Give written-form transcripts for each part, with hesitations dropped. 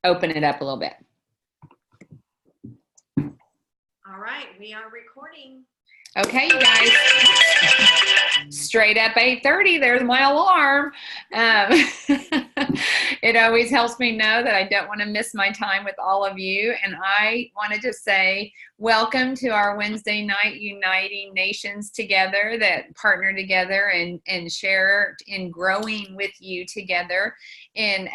open it up a little bit. All right, we are recording. Okay, you guys, straight up 8:30, there's my alarm. It always helps me know that I don't want to miss my time with all of you. And I want to just say welcome to our Wednesday night Uniting Nations together that partner together and share in growing with you together in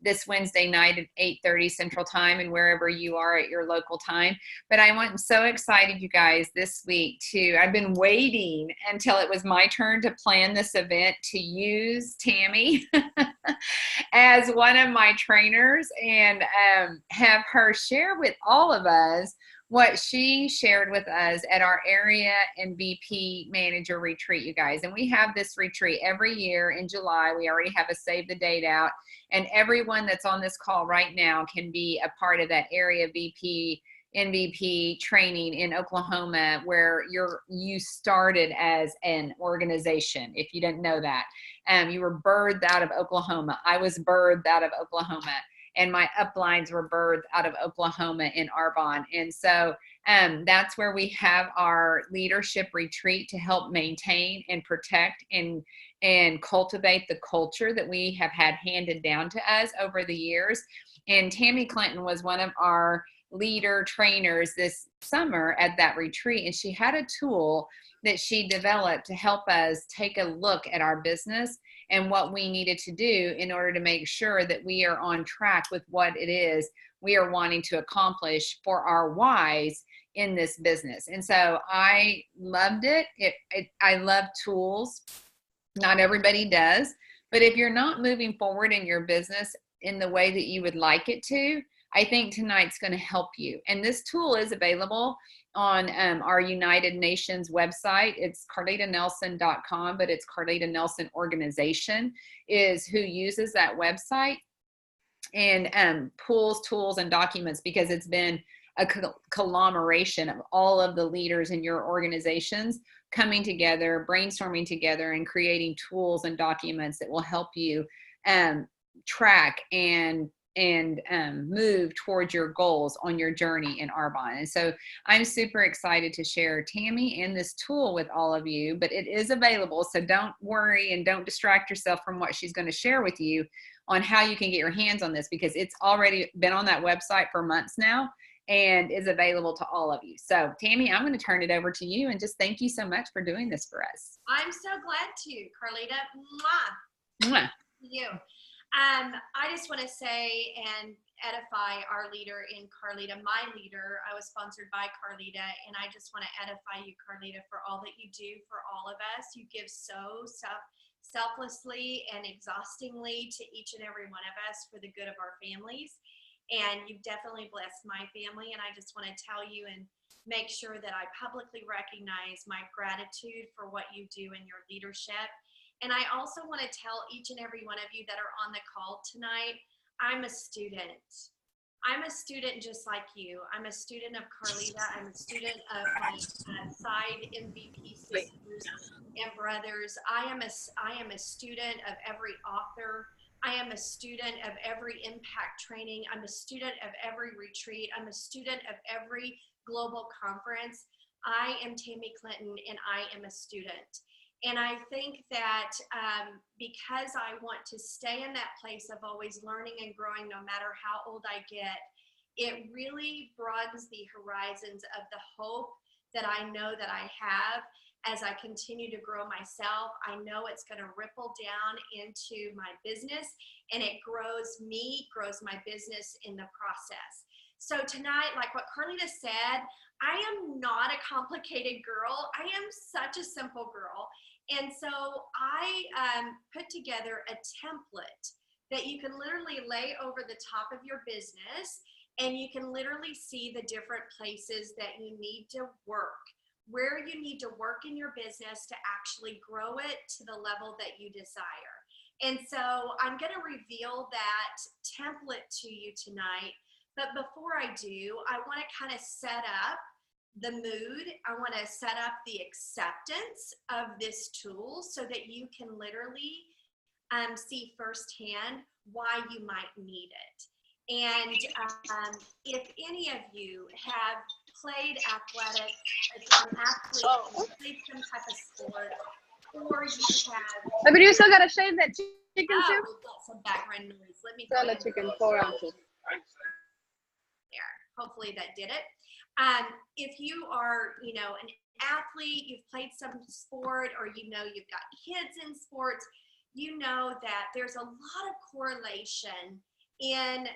this Wednesday night at 8:30 Central Time and wherever you are at your local time. But I'm so excited, you guys, this week I've been waiting until it was my turn to plan this event to use Tammy as one of my trainers and have her share with all of us what she shared with us at our area and VP manager retreat, you guys. And we have this retreat every year in July. We already have a save the date out, and everyone that's on this call right now can be a part of that area VP NVP training in Oklahoma, where you started as an organization. If you didn't know that, you were birthed out of Oklahoma. I was birthed out of Oklahoma, and my uplines were birthed out of Oklahoma in Arbonne. And so that's where we have our leadership retreat to help maintain and protect and cultivate the culture that we have had handed down to us over the years. And Tammy Clinton was one of our leader trainers this summer at that retreat, and she had a tool that she developed to help us take a look at our business and what we needed to do in order to make sure that we are on track with what it is we are wanting to accomplish for our whys in this business. And so I loved it. I love tools. Not everybody does, but if you're not moving forward in your business in the way that you would like it to, I think tonight's going to help you. And this tool is available on our United Nations website. It's carlitanelson.com, but it's Carlita Nelson Organization is who uses that website and pulls tools and documents, because it's been a conglomeration of all of the leaders in your organizations coming together, brainstorming together, and creating tools and documents that will help you track and move towards your goals on your journey in Arbonne. And so I'm super excited to share Tammy and this tool with all of you, but it is available. So don't worry and don't distract yourself from what she's going to share with you on how you can get your hands on this, because it's already been on that website for months now and is available to all of you. So Tammy, I'm going to turn it over to you and just thank you so much for doing this for us. I'm so glad to, Carlita. Mwah. Mwah. You. I just want to say and edify our leader in Carlita, my leader. I was sponsored by Carlita, and I just want to edify you, Carlita, for all that you do for all of us. You give so selflessly and exhaustingly to each and every one of us for the good of our families. And you've definitely blessed my family. And I just want to tell you and make sure that I publicly recognize my gratitude for what you do in your leadership. And I also want to tell each and every one of you that are on the call tonight, I'm a student. I'm a student just like you. I'm a student of Carlita. I'm a student of my side MVP sisters and brothers. I am a student of every author. I am a student of every impact training. I'm a student of every retreat. I'm a student of every global conference. I am Tammy Clinton, and I am a student. And I think that because I want to stay in that place of always learning and growing no matter how old I get, it really broadens the horizons of the hope that I know that I have as I continue to grow myself. I know it's going to ripple down into my business, and it grows me, grows my business in the process. So tonight, like what Carlita said, I am not a complicated girl. I am such a simple girl. And so I put together a template that you can literally lay over the top of your business, and you can literally see the different places that you need to work, where you need to work in your business to actually grow it to the level that you desire. And so I'm going to reveal that template to you tonight. But before I do, I want to kind of set up the mood. I want to set up the acceptance of this tool so that you can literally see firsthand why you might need it. And if any of you have played athletics, if you're an athlete, and played some type of sport, or you have, But you still gotta shave that chicken too? we've got some background noise. Let me Sell the chicken 4 ounces. there. Hopefully that did it. If you are, an athlete, you've played some sport, or you've got kids in sports, you know that there's a lot of correlation in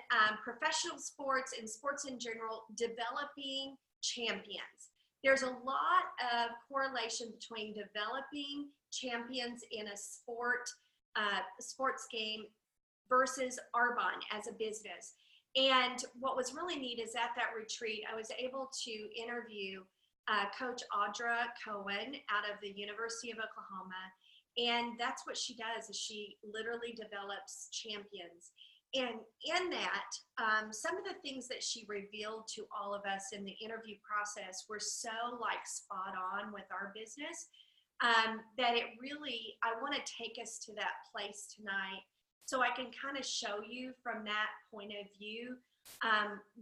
professional sports and sports in general developing champions. There's a lot of correlation between developing champions in a sports game versus Arbonne as a business. And what was really neat is at that retreat, I was able to interview Coach Audra Cohen out of the University of Oklahoma. And that's what she does, is she literally develops champions. And in that, some of the things that she revealed to all of us in the interview process were so spot on with our business, that it really, I want to take us to that place tonight so I can kind of show you from that point of view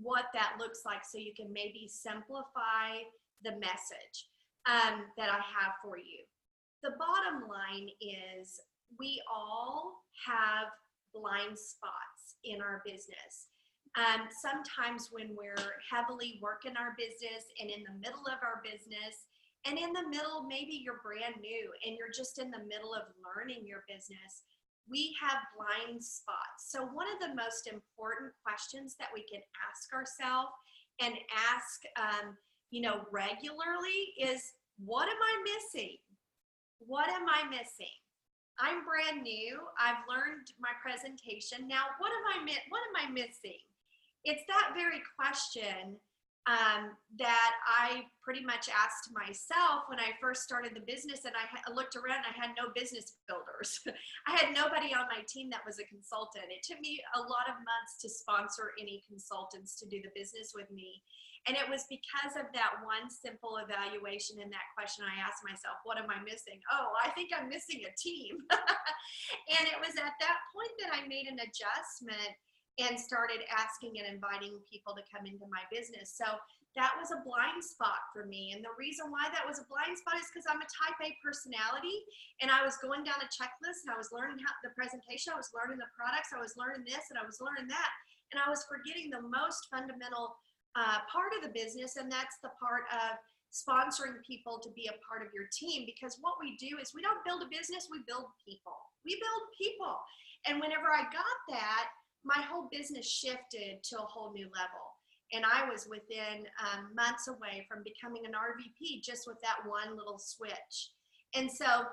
what that looks like, so you can maybe simplify the message that I have for you. The bottom line is we all have blind spots in our business. Sometimes when we're heavily working our business and in the middle of our business, and in the middle, maybe you're brand new and you're just in the middle of learning your business, we have blind spots. So one of the most important questions that we can ask ourselves and ask, regularly is, what am I missing? What am I missing? I'm brand new. I've learned my presentation. Now, what am I missing? It's that very question that I pretty much asked myself when I first started the business, and I looked around, I had no business builders. I had nobody on my team that was a consultant. It took me a lot of months to sponsor any consultants to do the business with me. And it was because of that one simple evaluation and that question I asked myself, what am I missing? Oh, I think I'm missing a team. And it was at that point that I made an adjustment and started asking and inviting people to come into my business. So that was a blind spot for me. And the reason why that was a blind spot is because I'm a type A personality, and I was going down a checklist, and I was learning the presentation, I was learning the products, I was learning this, and I was learning that. And I was forgetting the most fundamental part of the business, and that's the part of sponsoring people to be a part of your team. Because what we do is we don't build a business, we build people. We build people. And whenever I got that, my whole business shifted to a whole new level. And I was within months away from becoming an RVP just with that one little switch. And so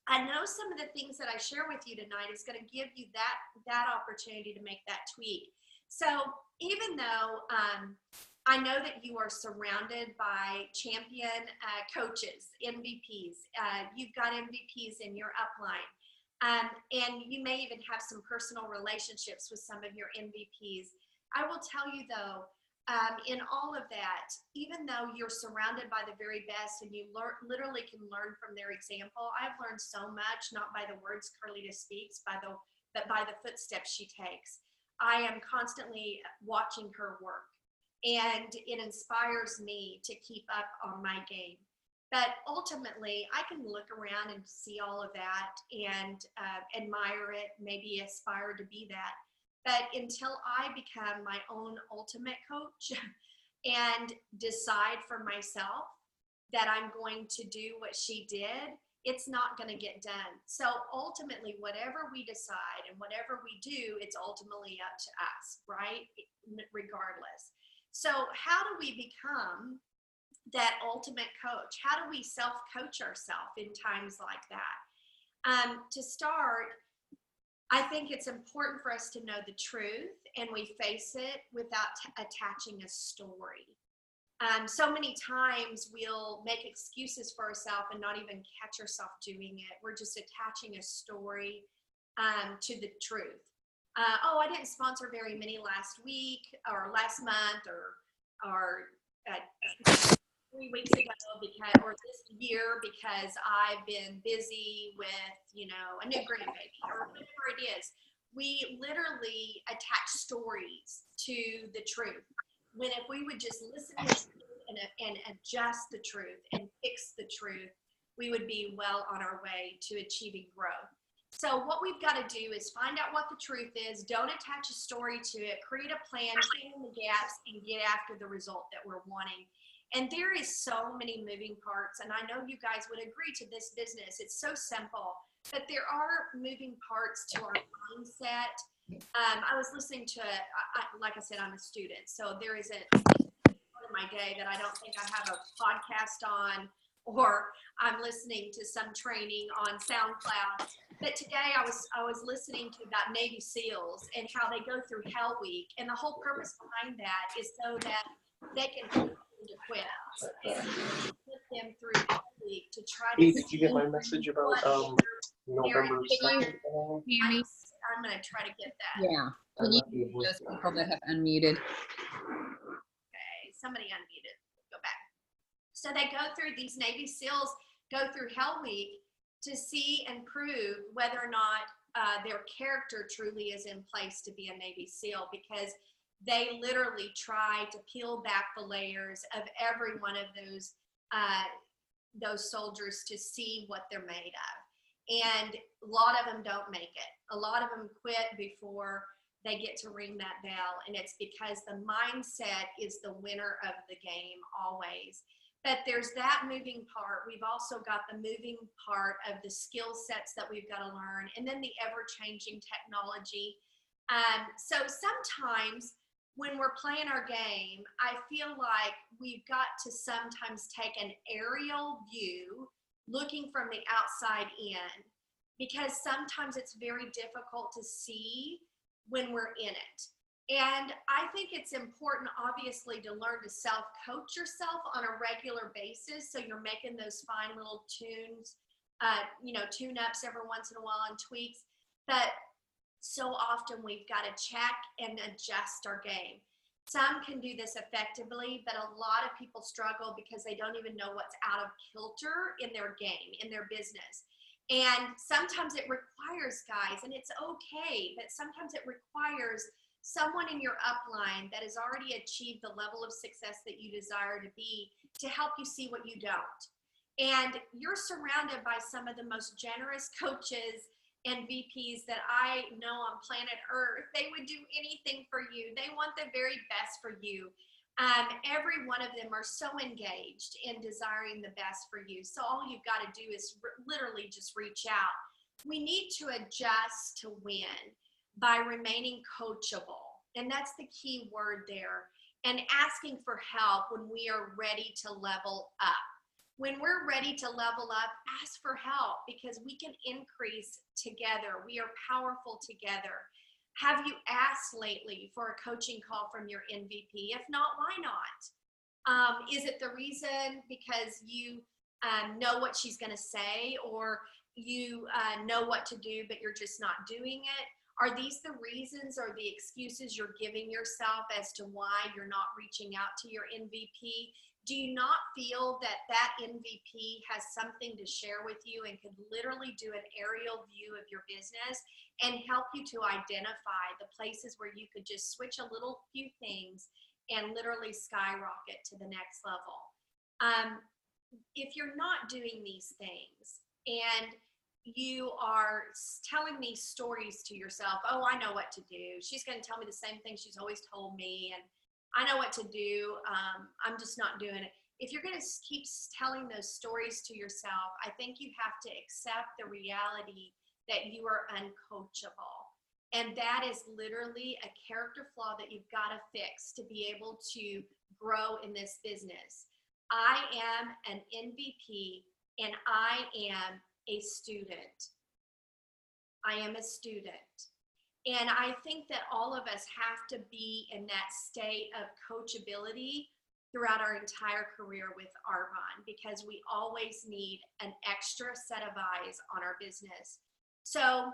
I know some of the things that I share with you tonight is going to give you that opportunity to make that tweak. So even though I know that you are surrounded by champion coaches, MVPs, you've got MVPs in your upline. And you may even have some personal relationships with some of your MVPs. I will tell you though, in all of that, even though you're surrounded by the very best and you literally can learn from their example, I've learned so much, not by the words Carlita speaks, but by the footsteps she takes. I am constantly watching her work, and it inspires me to keep up on my game. But ultimately, I can look around and see all of that and admire it, maybe aspire to be that. But until I become my own ultimate coach and decide for myself that I'm going to do what she did, it's not going to get done. So ultimately, whatever we decide and whatever we do, it's ultimately up to us, right? Regardless. So how do we become that ultimate coach? How do we self-coach ourselves in times like that? To start, I think it's important for us to know the truth, and we face it without attaching a story. So many times we'll make excuses for ourselves and not even catch ourselves doing it. We're just attaching a story to the truth. Oh, I didn't sponsor very many last week or last month or 3 weeks ago or this year because I've been busy with, a new grandbaby or whatever it is. we literally attach stories to the truth. When if we would just listen to the truth and adjust the truth and fix the truth, we would be well on our way to achieving growth. So what we've got to do is find out what the truth is, don't attach a story to it, create a plan, fill in the gaps, and get after the result that we're wanting. And there is so many moving parts, and I know you guys would agree to this business. It's so simple, but there are moving parts to our mindset. I was listening to, like I said, I'm a student, so there isn't part of my day that I don't think I have a podcast on, or I'm listening to some training on SoundCloud. But today I was listening to about Navy SEALs and how they go through Hell Week, and the whole purpose behind that is so that they can push them to quit. And put them through Hell Week to try to. Hey, did you get my message about November 2nd? Tammy? I'm going to try to get that. Yeah. Can you those people that have unmuted? Okay, somebody unmuted. Go back. So they go through, these Navy SEALs go through Hell Week to see and prove whether or not their character truly is in place to be a Navy SEAL, because they literally try to peel back the layers of every one of those soldiers to see what they're made of. And a lot of them don't make it. A lot of them quit before they get to ring that bell. And it's because the mindset is the winner of the game always. But there's that moving part. We've also got the moving part of the skill sets that we've got to learn, and then the ever-changing technology. So sometimes when we're playing our game, I feel like we've got to sometimes take an aerial view, looking from the outside in, because sometimes it's very difficult to see when we're in it. And I think it's important, obviously, to learn to self-coach yourself on a regular basis, so you're making those fine little tunes, tune-ups every once in a while and tweaks. But so often we've got to check and adjust our game. Some can do this effectively, but a lot of people struggle because they don't even know what's out of kilter in their game, in their business. And sometimes it requires, guys, and it's okay, but sometimes it requires someone in your upline that has already achieved the level of success that you desire to be, to help you see what you don't. And you're surrounded by some of the most generous coaches and VPs that I know on planet Earth. They would do anything for you. They want the very best for you. Every one of them are so engaged in desiring the best for you. So all you've got to do is literally just reach out. We need to adjust to win by remaining coachable. And that's the key word there. And asking for help when we are ready to level up. When we're ready to level up, ask for help, because we can increase together. We are powerful together. Have you asked lately for a coaching call from your MVP? If not, why not? Is it the reason because you know what she's going to say, or you know what to do, but you're just not doing it? Are these the reasons or the excuses you're giving yourself as to why you're not reaching out to your MVP? Do you not feel that that MVP has something to share with you and could literally do an aerial view of your business and help you to identify the places where you could just switch a little few things and literally skyrocket to the next level? If you're not doing these things and you are telling these stories to yourself, oh, I know what to do. She's going to tell me the same thing she's always told me, and I know what to do. I'm just not doing it. If you're going to keep telling those stories to yourself, I think you have to accept the reality that you are uncoachable. And that is literally a character flaw that you've got to fix to be able to grow in this business. I am an MVP, and I am a student. I am a student. And I think that all of us have to be in that state of coachability throughout our entire career with Arbonne, because we always need an extra set of eyes on our business. So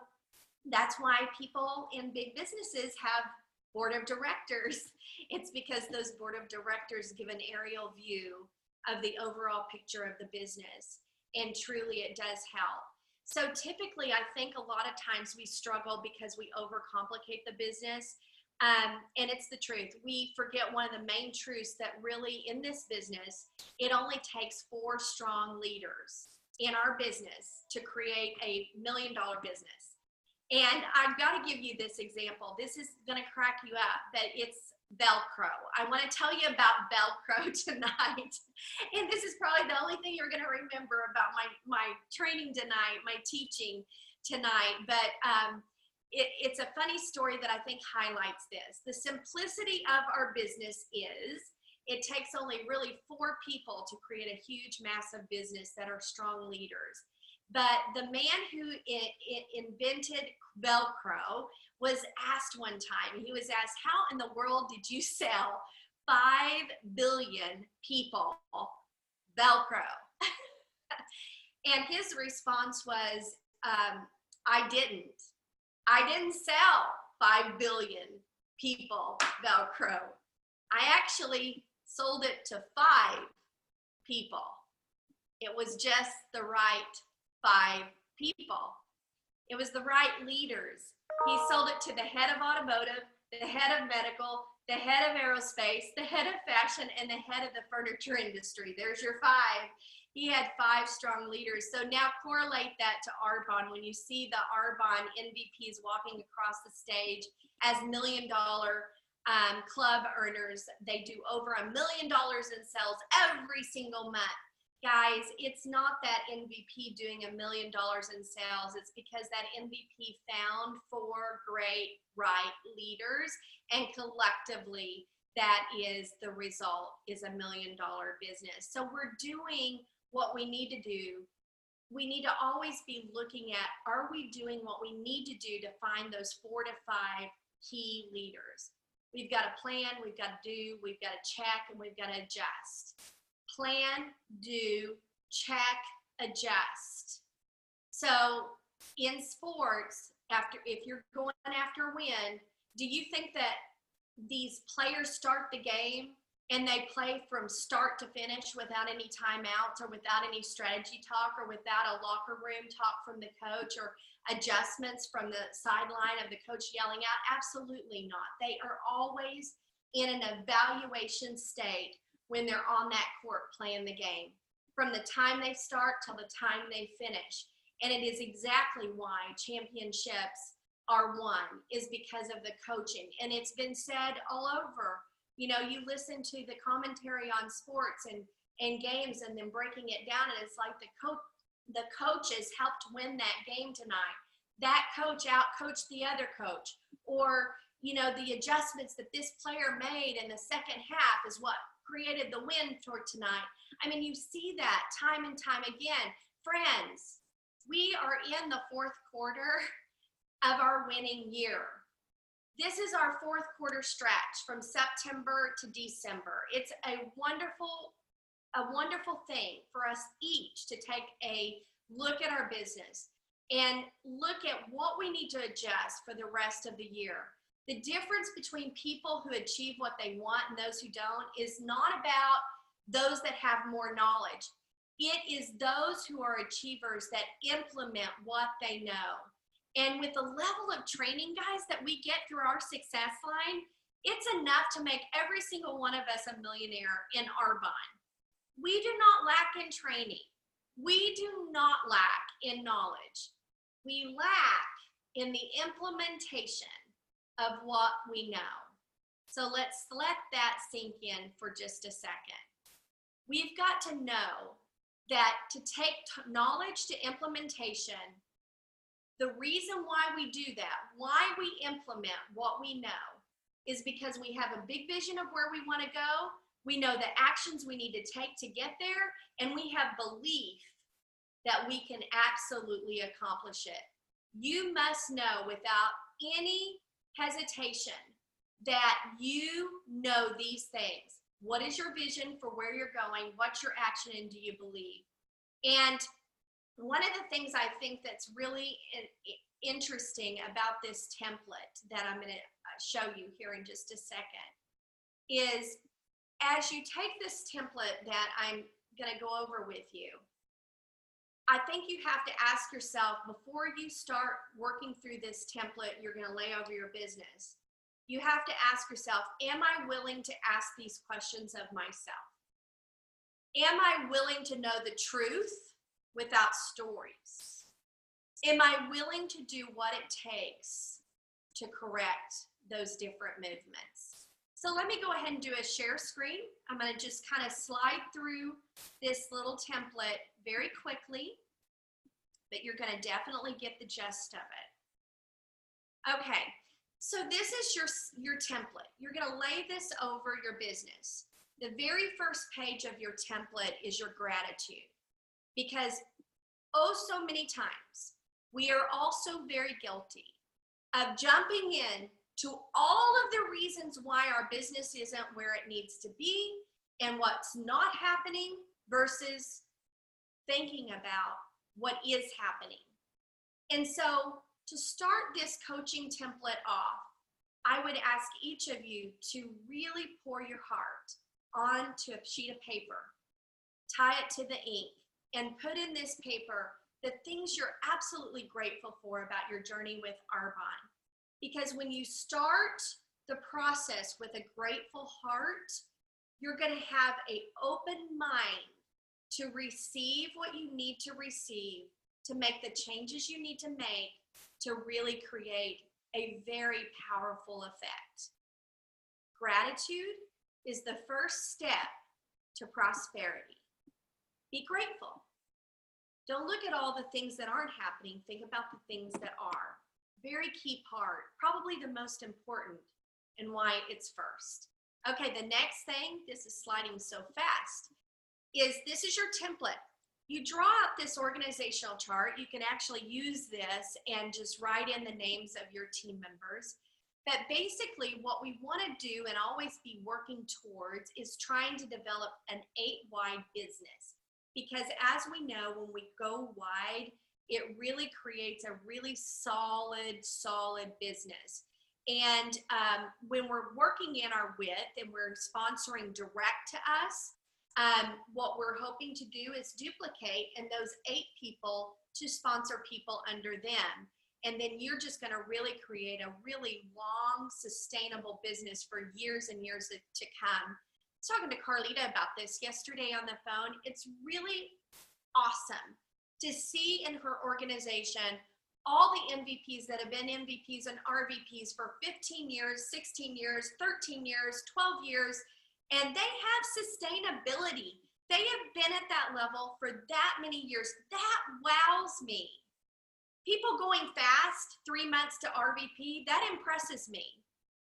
that's why people in big businesses have board of directors. It's because those board of directors give an aerial view of the overall picture of the business. And truly, it does help. So typically, I think a lot of times we struggle because we overcomplicate the business. And it's the truth. We forget one of the main truths that really in this business, it only takes 4 strong leaders in our business to create a $1 million business. And I've got to give you this example. This is going to crack you up, but it's Velcro. I want to tell you about Velcro tonight. And this is probably the only thing you're going to remember about my training tonight, my teaching tonight. But it's a funny story that I think highlights this. The simplicity of our business is it takes only really 4 people to create a huge, massive business that are strong leaders. But the man who invented Velcro was asked one time, he was asked, how in the world did you sell 5 billion people Velcro? And his response was, I didn't sell 5 billion people Velcro. I actually sold it to 5 people. It was just the right 5 people. It was the right leaders. He sold it to the head of automotive, the head of medical, the head of aerospace, the head of fashion, and the head of the furniture industry. There's your 5. He had 5 strong leaders. So now correlate that to Arbonne. When you see the Arbonne MVPs walking across the stage as $1 million club earners, they do over $1 million in sales every single month. Guys, it's not that MVP doing $1 million in sales. It's because that MVP found 4 great right leaders, and collectively that is the result, is $1 million business. So we're doing what we need to do. We need to always be looking at, are we doing what we need to do to find those 4 to 5 key leaders? We've got to plan, we've got to do, we've got to check, and we've got to adjust. Plan, do, check, adjust. So in sports, if you're going after a win, do you think that these players start the game and they play from start to finish without any timeouts or without any strategy talk or without a locker room talk from the coach or adjustments from the sideline of the coach yelling out? Absolutely not. They are always in an evaluation state when they're on that court playing the game, from the time they start till the time they finish. And it is exactly why championships are won, is because of the coaching. And it's been said all over. You know, you listen to the commentary on sports and games and then breaking it down, and it's like the coaches helped win that game tonight. That coach out-coached the other coach. Or, you know, the adjustments that this player made in the second half is what created the win for tonight. I mean, you see that time and time again. Friends, we are in the 4th quarter of our winning year. This is our 4th quarter stretch from September to December. It's a wonderful thing for us each to take a look at our business and look at what we need to adjust for the rest of the year. The difference between people who achieve what they want and those who don't is not about those that have more knowledge. It is those who are achievers that implement what they know. And with the level of training, guys, that we get through our success line, it's enough to make every single one of us a millionaire in Arbonne. We do not lack in training. We do not lack in knowledge. We lack in the implementation of what we know. So let's let that sink in for just a second. We've got to know that to take knowledge to implementation, the reason why we do that, why we implement what we know, is because we have a big vision of where we want to go. We know the actions we need to take to get there, and we have belief that we can absolutely accomplish it. You must know without any hesitation that you know these things. What is your vision for where you're going? What's your action, and do you believe? And one of the things I think that's really interesting about this template that I'm going to show you here in just a second is, as you take this template that I'm going to go over with you, I think you have to ask yourself before you start working through this template you're going to lay over your business. You have to ask yourself, am I willing to ask these questions of myself? Am I willing to know the truth without stories? Am I willing to do what it takes to correct those different movements? So let me go ahead and do a share screen. I'm going to just kind of slide through this little template very quickly, but you're going to definitely get the gist of it. Okay, so this is your template. You're going to lay this over your business. The very first page of your template is your gratitude, because oh so many times we are also very guilty of jumping in to all of the reasons why our business isn't where it needs to be and what's not happening versus thinking about what is happening. And so to start this coaching template off, I would ask each of you to really pour your heart onto a sheet of paper, tie it to the ink, and put in this paper the things you're absolutely grateful for about your journey with Arbonne. Because when you start the process with a grateful heart, you're going to have an open mind to receive what you need to receive, to make the changes you need to make to really create a very powerful effect. Gratitude is the first step to prosperity. Be grateful. Don't look at all the things that aren't happening. Think about the things that are. Very key part, probably the most important, and why it's first. Okay, the next thing, this is sliding so fast, is this is your template. You draw out this organizational chart. You can actually use this and just write in the names of your team members. But basically what we want to do and always be working towards is trying to develop an 8-wide business. Because as we know, when we go wide, it really creates a really solid business. And when we're working in our width and we're sponsoring direct to us, what we're hoping to do is duplicate in those 8 people to sponsor people under them. And then you're just going to really create a really long, sustainable business for years and years to come. I was talking to Carlita about this yesterday on the phone. It's really awesome to see in her organization all the MVPs that have been MVPs and RVPs for 15 years, 16 years, 13 years, 12 years, and they have sustainability. They have been at that level for that many years. That wows me. People going fast, 3 months to RVP, that impresses me.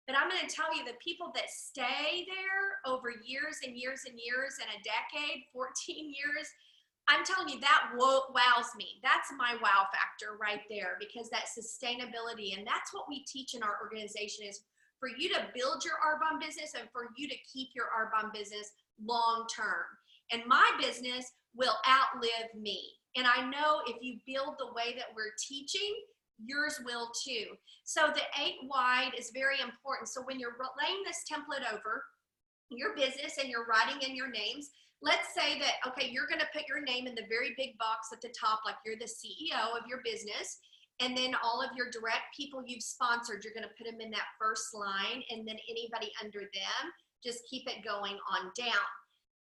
But I'm going to tell you, the people that stay there over years and years and years and a decade, 14 years, I'm telling you, that wows me. That's my wow factor right there, because that sustainability, and that's what we teach in our organization, is for you to build your Arbonne business and for you to keep your Arbonne business long term. And my business will outlive me. And I know if you build the way that we're teaching, yours will too. So the 8-wide is very important. So when you're laying this template over your business and you're writing in your names, let's say that, okay, you're going to put your name in the very big box at the top, like you're the CEO of your business. And then all of your direct people you've sponsored, you're going to put them in that first line. And then anybody under them, just keep it going on down.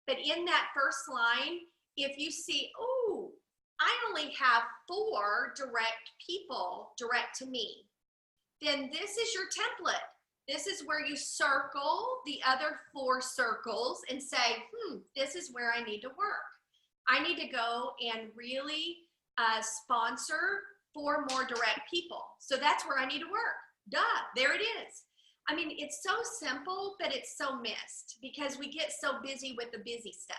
But in that first line, if you see, oh, I only have 4 direct people direct to me, then this is your template. This is where you circle the other 4 circles and say, this is where I need to work. I need to go and really sponsor 4 more direct people. So that's where I need to work. Duh, there it is. I mean, it's so simple, but it's so missed because we get so busy with the busy stuff.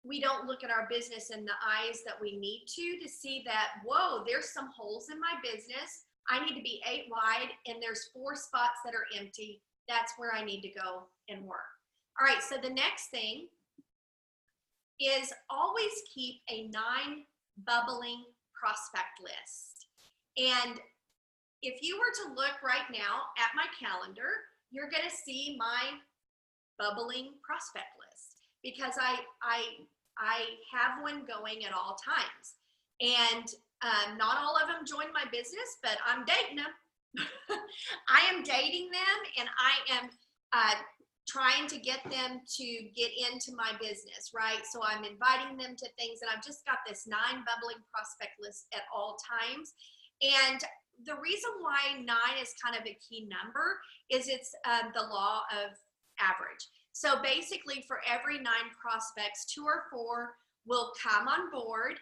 We don't look at our business in the eyes that we need to see that, whoa, there's some holes in my business. I need to be 8-wide and there's 4 spots that are empty. That's where I need to go and work. All right, so the next thing is always keep a 9 bubbling prospect list. And if you were to look right now at my calendar, you're going to see my bubbling prospect list because I have one going at all times. And not all of them joined my business, but I'm dating them. I am dating them, and I am trying to get them to get into my business, right? So I'm inviting them to things, and I've just got this 9 bubbling prospect list at all times. And the reason why 9 is kind of a key number is it's the law of average. So basically, for every 9 prospects, 2 or 4 will come on board,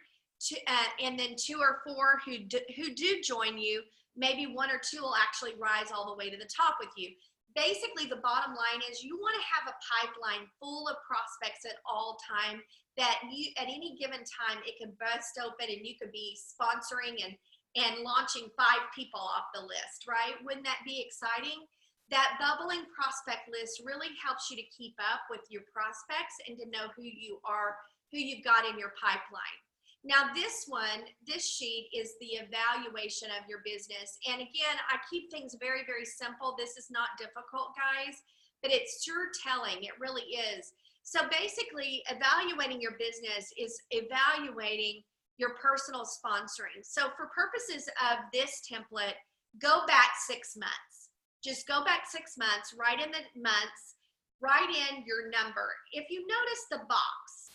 and then 2 or 4 who do join you, maybe 1 or 2 will actually rise all the way to the top with you. Basically, the bottom line is you want to have a pipeline full of prospects at all time that you, at any given time, it can burst open and you could be sponsoring and launching 5 people off the list, right? Wouldn't that be exciting? That bubbling prospect list really helps you to keep up with your prospects and to know who you are, who you've got in your pipeline. Now this sheet is the evaluation of your business. And again, I keep things very, very simple. This is not difficult, guys, but it's sure telling. It really is. So basically, evaluating your business is evaluating your personal sponsoring. So for purposes of this template, go back 6 months. Just go back 6 months, write in the months, write in your number. If you notice the box,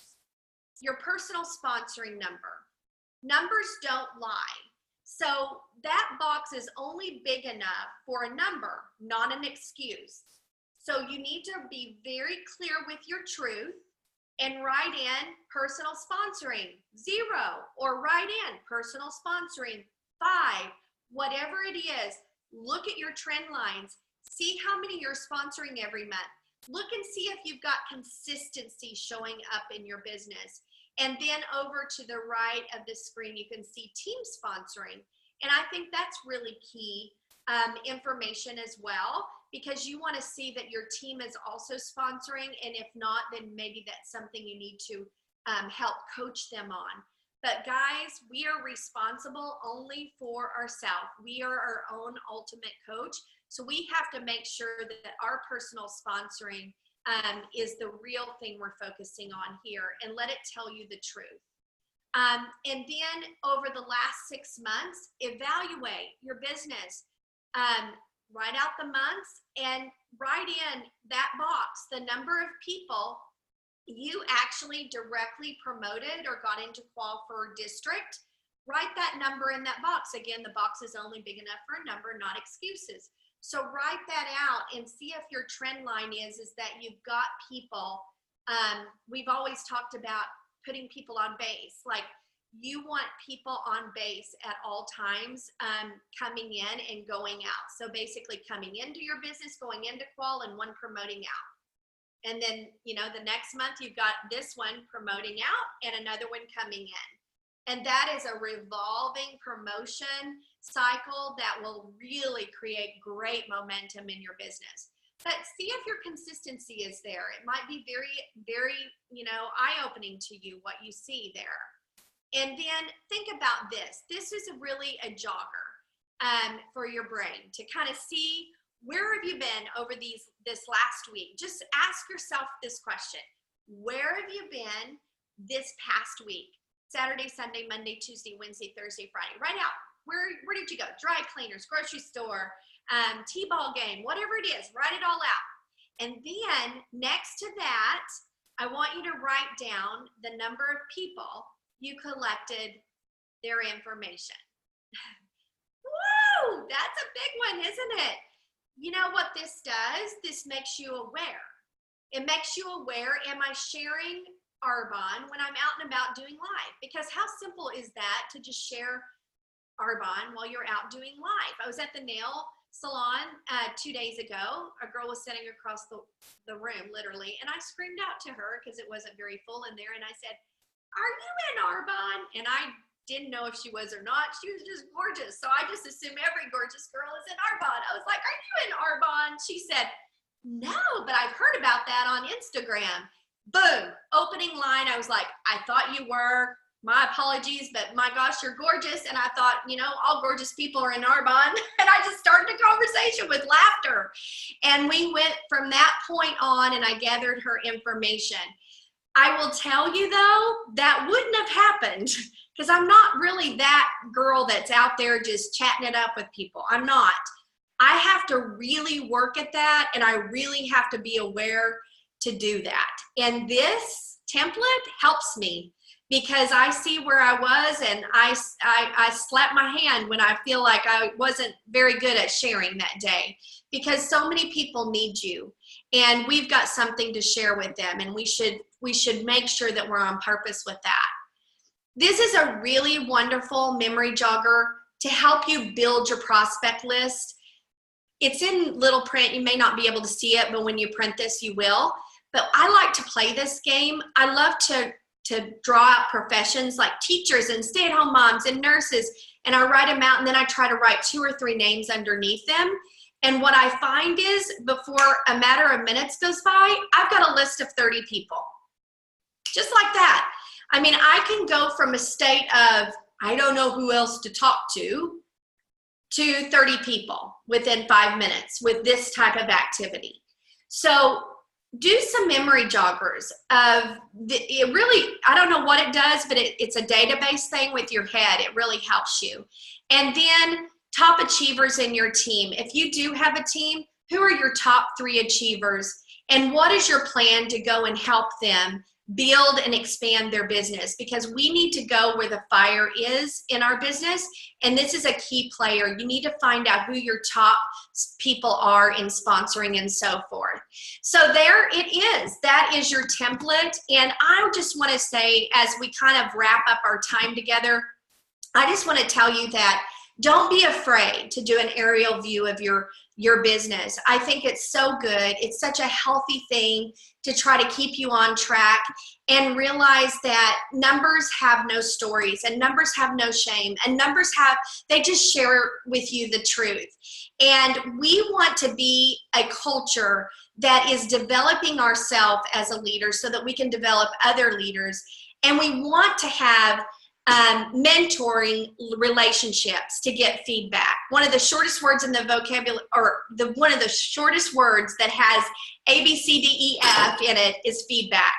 your personal sponsoring number. Numbers don't lie. So that box is only big enough for a number, not an excuse. So you need to be very clear with your truth and write in personal sponsoring 0, or write in personal sponsoring 5, whatever it is. Look at your trend lines. See how many you're sponsoring every month. Look and see if you've got consistency showing up in your business. And then over to the right of the screen, you can see team sponsoring. And I think that's really key information as well, because you want to see that your team is also sponsoring. And if not, then maybe that's something you need to help coach them on. But guys, we are responsible only for ourselves. We are our own ultimate coach. So we have to make sure that our personal sponsoring is the real thing we're focusing on here, and let it tell you the truth. And then over the last 6 months, evaluate your business. Write out the months and write in that box the number of people you actually directly promoted or got into qual for district. Write that number in that box. Again, the box is only big enough for a number, not excuses. So write that out and see if your trend line is that you've got people. We've always talked about putting people on base. Like, you want people on base at all times, coming in and going out. So basically coming into your business, going into qual, and one promoting out. And then, you know, the next month you've got this one promoting out and another one coming in. And that is a revolving promotion cycle that will really create great momentum in your business. But see if your consistency is there. It might be very, very, you know, eye-opening to you what you see there. And then think about this. This is really a jogger for your brain to kind of see, where have you been over this last week? Just ask yourself this question. Where have you been this past week? Saturday, Sunday, Monday, Tuesday, Wednesday, Thursday, Friday. Write out, where did you go? Dry cleaners, grocery store, t-ball game, whatever it is, write it all out. And then next to that, I want you to write down the number of people you collected their information. Woo, that's a big one, isn't it? You know what this does? This makes you aware. It makes you aware, am I sharing Arbonne when I'm out and about doing live? Because how simple is that to just share Arbonne while you're out doing live? I was at the nail salon 2 days ago. A girl was sitting across the room, literally, and I screamed out to her because it wasn't very full in there, and I said, "Are you in Arbonne?" And I didn't know if she was or not. She was just gorgeous, so I just assume every gorgeous girl is in Arbonne. I was like, "Are you in Arbonne?" She said, "No, but I've heard about that on Instagram." Boom, opening line. I was like, "I thought you were. My apologies, but my gosh, you're gorgeous." And I thought, you know, all gorgeous people are in Arbonne. And I just started a conversation with laughter. And we went from that point on, and I gathered her information. I will tell you though, that wouldn't have happened because I'm not really that girl that's out there just chatting it up with people. I'm not. I have to really work at that, and I really have to be aware to do that. And this template helps me because I see where I was, and I slap my hand when I feel like I wasn't very good at sharing that day, because so many people need you, and we've got something to share with them, and we should make sure that we're on purpose with that. This is a really wonderful memory jogger to help you build your prospect list. It's in little print. You may not be able to see it, but when you print this, you will. But I like to play this game. I love to draw out professions like teachers and stay-at-home moms and nurses, and I write them out, and then I try to write 2 or 3 names underneath them. And what I find is before a matter of minutes goes by, I've got a list of 30 people. Just like that. I mean, I can go from a state of, I don't know who else to talk to 30 people within 5 minutes with this type of activity. So do some memory joggers of it. Really, I don't know what it does, but it's a database thing with your head. It really helps you. And then top achievers in your team. If you do have a team, who are your top 3 achievers, and what is your plan to go and help them build and expand their business? Because we need to go where the fire is in our business, and this is a key player. You need to find out who your top people are in sponsoring and so forth. So there it is. That is your template. And I just want to say, as we kind of wrap up our time together, I just want to tell you that don't be afraid to do an aerial view of your business. I think it's so good. It's such a healthy thing to try to keep you on track, and realize that numbers have no stories, and numbers have no shame, and numbers they just share with you the truth. And we want to be a culture that is developing ourselves as a leader so that we can develop other leaders. And we want to have mentoring relationships to get feedback. One of the shortest words in the vocabulary, or one of the shortest words that has A, B, C, D, E, F in it is feedback.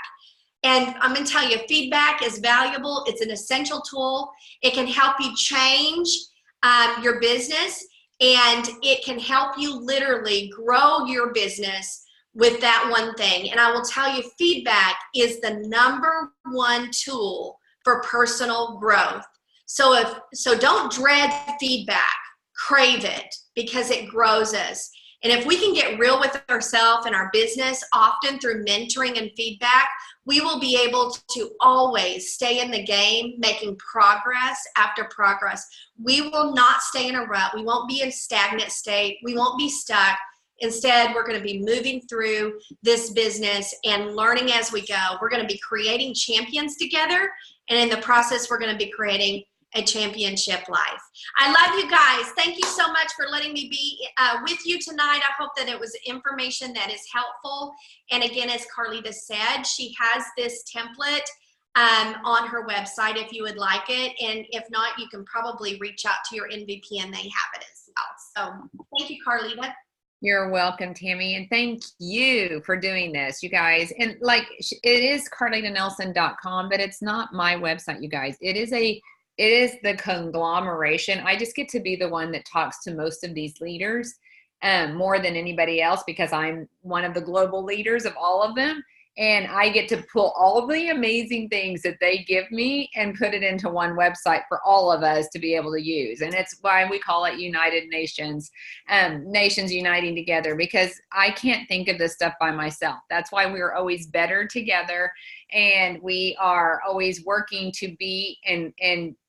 And I'm going to tell you, feedback is valuable. It's an essential tool. It can help you change your business, and it can help you literally grow your business with that one thing. And I will tell you, feedback is the #1 tool for personal growth. So don't dread feedback, crave it, because it grows us. And if we can get real with ourselves and our business, often through mentoring and feedback, we will be able to always stay in the game, making progress after progress. We will not stay in a rut. We won't be in stagnant state. We won't be stuck. Instead, we're going to be moving through this business and learning as we go. We're going to be creating champions together, and in the process, we're going to be creating a championship life. I love you guys. Thank you so much for letting me be with you tonight. I hope that it was information that is helpful. And again, as Carlita said, she has this template on her website if you would like it. And if not, you can probably reach out to your MVP and they have it as well. So thank you, Carlita. You're welcome, Tammy, and thank you for doing this, you guys. And like, it is carlitanelson.com, but it's not my website, you guys. It is the conglomeration. I just get to be the one that talks to most of these leaders more than anybody else, because I'm one of the global leaders of all of them. And I get to pull all the amazing things that they give me and put it into one website for all of us to be able to use. And it's why we call it United Nations, nations uniting together, because I can't think of this stuff by myself. That's why we're always better together. And we are always working to be in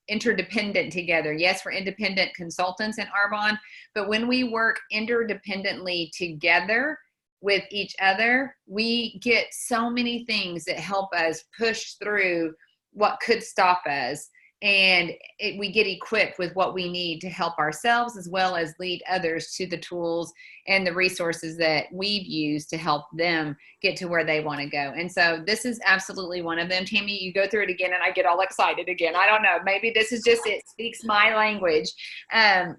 interdependent together. Yes, we're independent consultants in Arbonne, but when we work interdependently together with each other, we get so many things that help us push through what could stop us. And we get equipped with what we need to help ourselves, as well as lead others to the tools and the resources that we've used to help them get to where they want to go. And so this is absolutely one of them. Tammy, you go through it again and I get all excited again. I don't know, maybe this is just, it speaks my language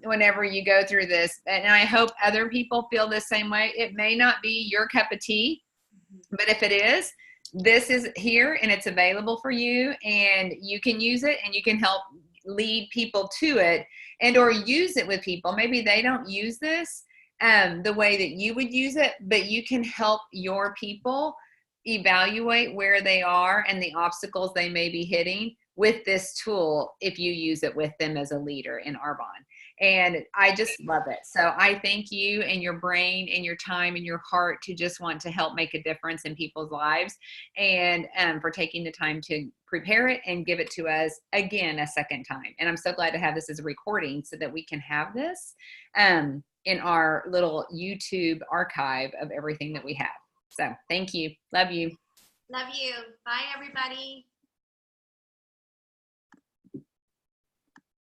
whenever you go through this. And I hope other people feel the same way. It may not be your cup of tea, but if it is, this is here and it's available for you, and you can use it and you can help lead people to it, and or use it with people. Maybe they don't use this the way that you would use it, but you can help your people evaluate where they are and the obstacles they may be hitting with this tool if you use it with them as a leader in Arbonne. And I just love it. So I thank you and your brain and your time and your heart to just want to help make a difference in people's lives, and for taking the time to prepare it and give it to us again a second time. And I'm so glad to have this as a recording so that we can have this in our little YouTube archive of everything that we have. So thank you. Love you. Love you. Bye, everybody.